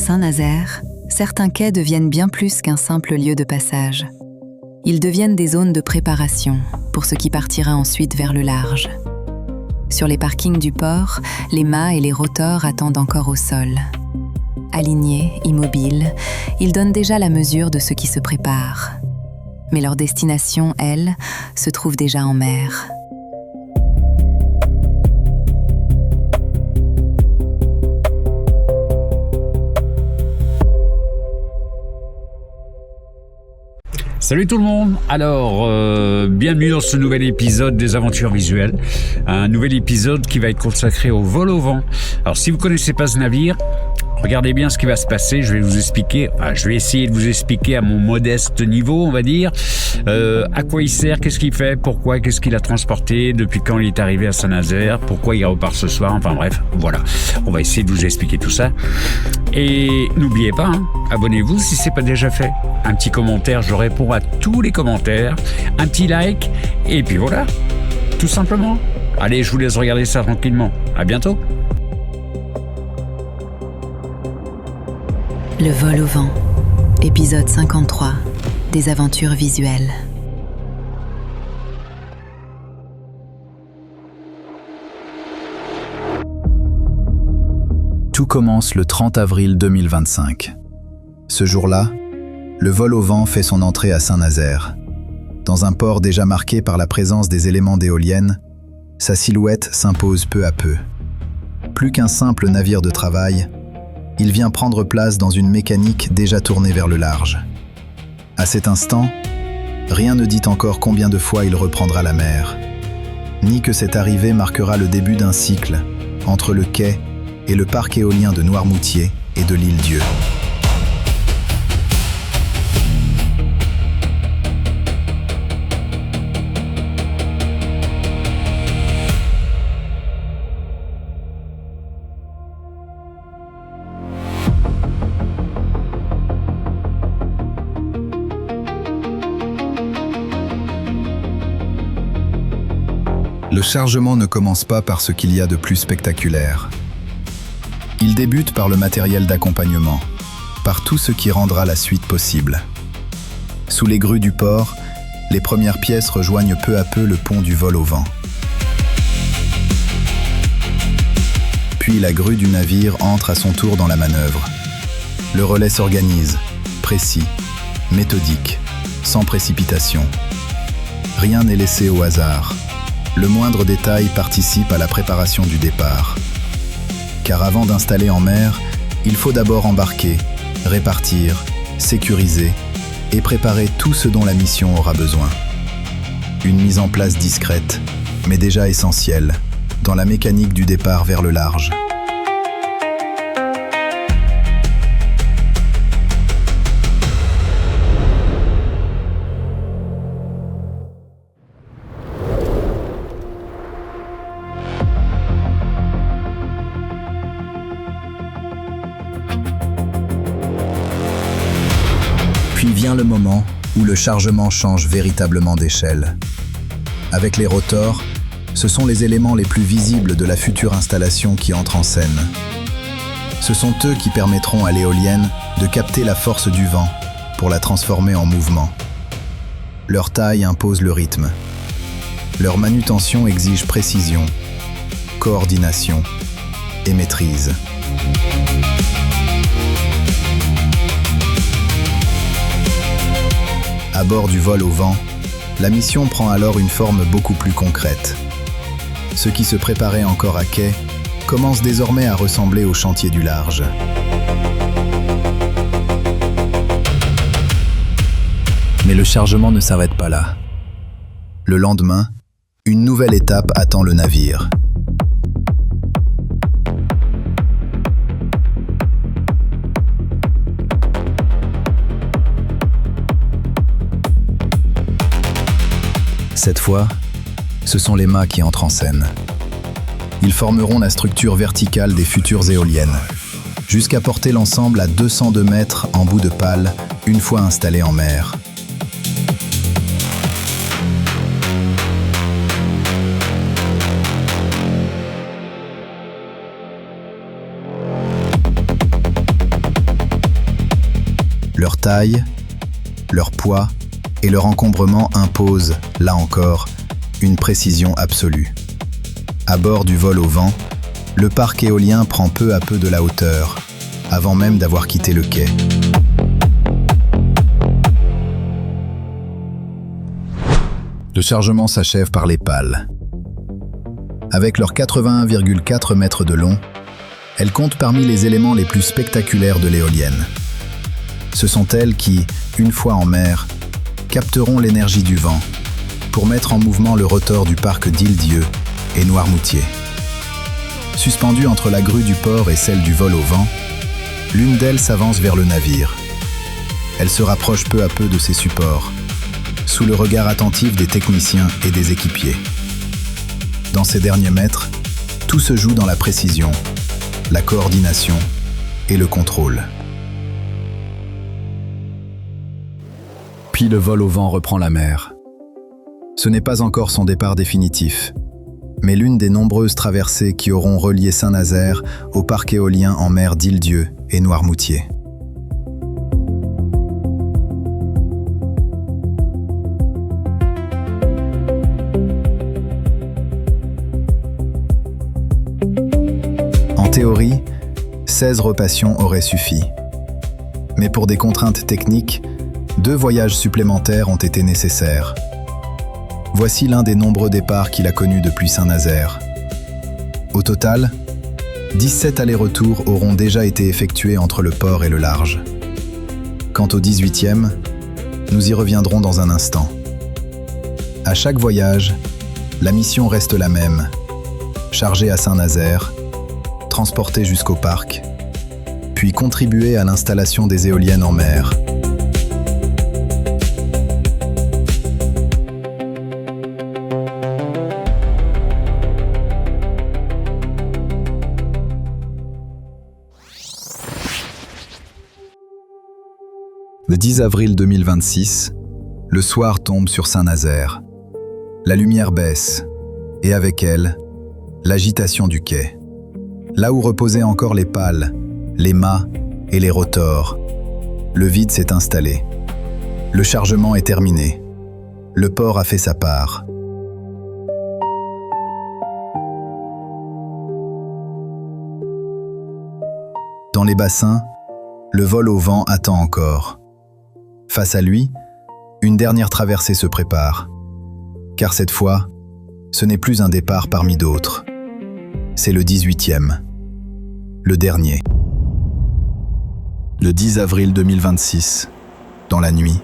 Saint-Nazaire, certains quais deviennent bien plus qu'un simple lieu de passage. Ils deviennent des zones de préparation pour ce qui partira ensuite vers le large. Sur les parkings du port, les mâts et les rotors attendent encore au sol. Alignés, immobiles, ils donnent déjà la mesure de ce qui se prépare. Mais leur destination, elle, se trouve déjà en mer. Salut tout le monde. Alors, bienvenue dans ce nouvel épisode des aventures visuelles. Un nouvel épisode qui va être consacré au vol au vent. Alors, si vous ne connaissez pas ce navire, regardez bien ce qui va se passer. Je vais vous expliquer, je vais essayer de vous expliquer à mon modeste niveau, on va dire, à quoi il sert, qu'est-ce qu'il fait, pourquoi, qu'est-ce qu'il a transporté, depuis quand il est arrivé à Saint-Nazaire, pourquoi il repart ce soir, enfin bref, voilà. On va essayer de vous expliquer tout ça. Et n'oubliez pas, abonnez-vous si ce n'est pas déjà fait. Un petit commentaire, je réponds à tous les commentaires. Un petit like, et puis voilà, tout simplement. Allez, je vous laisse regarder ça tranquillement. À bientôt. Le vol au vent, épisode 53, des aventures visuelles. Tout commence le 30 avril 2025. Ce jour-là, le vol au vent fait son entrée à Saint-Nazaire. Dans un port déjà marqué par la présence des éléments d'éoliennes, sa silhouette s'impose peu à peu. Plus qu'un simple navire de travail, il vient prendre place dans une mécanique déjà tournée vers le large. À cet instant, rien ne dit encore combien de fois il reprendra la mer, ni que cette arrivée marquera le début d'un cycle entre le quai et le parc éolien de Noirmoutier et de l'Île-Dieu. Le chargement ne commence pas par ce qu'il y a de plus spectaculaire. Il débute par le matériel d'accompagnement, par tout ce qui rendra la suite possible. Sous les grues du port, les premières pièces rejoignent peu à peu le pont du vol au vent. Puis la grue du navire entre à son tour dans la manœuvre. Le relais s'organise, précis, méthodique, sans précipitation. Rien n'est laissé au hasard. Le moindre détail participe à la préparation du départ. Car avant d'installer en mer, il faut d'abord embarquer, répartir, sécuriser et préparer tout ce dont la mission aura besoin. Une mise en place discrète, mais déjà essentielle, dans la mécanique du départ vers le large. Puis vient le moment où le chargement change véritablement d'échelle. Avec les rotors, ce sont les éléments les plus visibles de la future installation qui entrent en scène. Ce sont eux qui permettront à l'éolienne de capter la force du vent pour la transformer en mouvement. Leur taille impose le rythme. Leur manutention exige précision, coordination et maîtrise. À bord du vol au vent, la mission prend alors une forme beaucoup plus concrète. Ce qui se préparait encore à quai commence désormais à ressembler au chantier du large. Mais le chargement ne s'arrête pas là. Le lendemain, une nouvelle étape attend le navire. Cette fois, ce sont les mâts qui entrent en scène. Ils formeront la structure verticale des futures éoliennes, jusqu'à porter l'ensemble à 202 mètres en bout de pale, une fois installé en mer. Leur taille, leur poids et leur encombrement imposent, là encore, une précision absolue. À bord du vol au vent, le parc éolien prend peu à peu de la hauteur, avant même d'avoir quitté le quai. Le chargement s'achève par les pales. Avec leurs 81,4 mètres de long, elles comptent parmi les éléments les plus spectaculaires de l'éolienne. Ce sont elles qui, une fois en mer, capteront l'énergie du vent pour mettre en mouvement le rotor du parc d'Île-Dieu et Noirmoutier. Suspendue entre la grue du port et celle du vol au vent, l'une d'elles s'avance vers le navire. Elle se rapproche peu à peu de ses supports, sous le regard attentif des techniciens et des équipiers. Dans ces derniers mètres, tout se joue dans la précision, la coordination et le contrôle. Puis le vol au vent reprend la mer. Ce n'est pas encore son départ définitif, mais l'une des nombreuses traversées qui auront relié Saint-Nazaire au parc éolien en mer d'Île-Dieu et Noirmoutier. En théorie, 16 repassions auraient suffi. Mais pour des contraintes techniques, 2 voyages supplémentaires ont été nécessaires. Voici l'un des nombreux départs qu'il a connus depuis Saint-Nazaire. Au total, 17 allers-retours auront déjà été effectués entre le port et le large. Quant au 18e, nous y reviendrons dans un instant. À chaque voyage, la mission reste la même. Charger à Saint-Nazaire, transporter jusqu'au parc, puis contribuer à l'installation des éoliennes en mer. Le 10 avril 2026, le soir tombe sur Saint-Nazaire. La lumière baisse, et avec elle, l'agitation du quai. Là où reposaient encore les pales, les mâts et les rotors, le vide s'est installé. Le chargement est terminé. Le port a fait sa part. Dans les bassins, le vol au vent attend encore. Face à lui, une dernière traversée se prépare. Car cette fois, ce n'est plus un départ parmi d'autres. C'est le 18e, le dernier. Le 10 avril 2026, dans la nuit,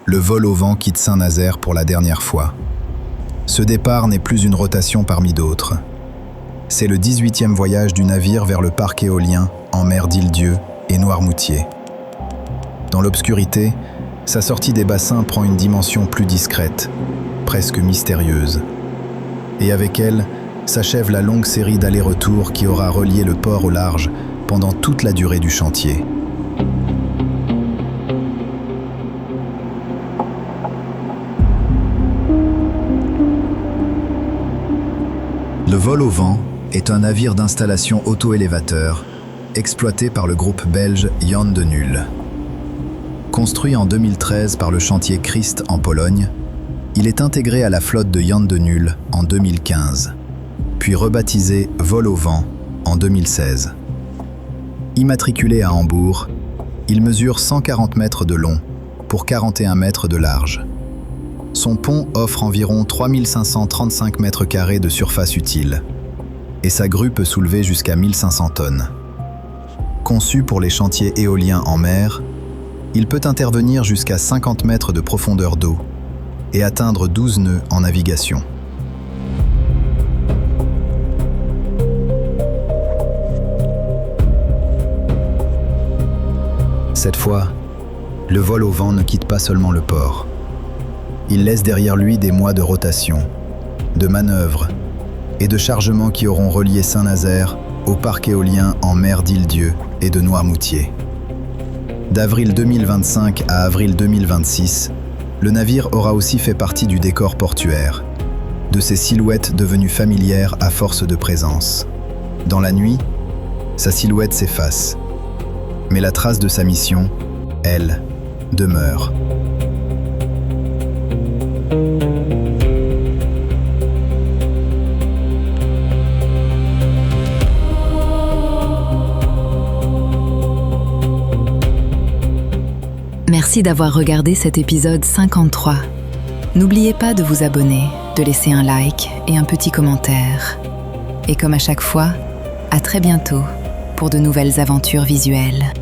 le vol au vent quitte Saint-Nazaire pour la dernière fois. Ce départ n'est plus une rotation parmi d'autres. C'est le 18e voyage du navire vers le parc éolien en mer d'Île-Dieu et Noirmoutier. Dans l'obscurité, sa sortie des bassins prend une dimension plus discrète, presque mystérieuse. Et avec elle, s'achève la longue série d'allers-retours qui aura relié le port au large pendant toute la durée du chantier. Le vol au vent est un navire d'installation auto-élévateur exploité par le groupe belge Jan de Nul. Construit en 2013 par le chantier Christ en Pologne, il est intégré à la flotte de Jan de Nul en 2015, puis rebaptisé Vol au vent en 2016. Immatriculé à Hambourg, il mesure 140 mètres de long pour 41 mètres de large. Son pont offre environ 3535 mètres carrés de surface utile et sa grue peut soulever jusqu'à 1500 tonnes. Conçu pour les chantiers éoliens en mer, il peut intervenir jusqu'à 50 mètres de profondeur d'eau et atteindre 12 nœuds en navigation. Cette fois, le vol au vent ne quitte pas seulement le port. Il laisse derrière lui des mois de rotation, de manœuvres et de chargements qui auront relié Saint-Nazaire au parc éolien en mer d'Île-Dieu et de Noirmoutier. D'avril 2025 à avril 2026, le navire aura aussi fait partie du décor portuaire, de ces silhouettes devenues familières à force de présence. Dans la nuit, sa silhouette s'efface, mais la trace de sa mission elle, demeure. Merci d'avoir regardé cet épisode 53. N'oubliez pas de vous abonner, de laisser un like et un petit commentaire. Et comme à chaque fois, à très bientôt pour de nouvelles aventures visuelles.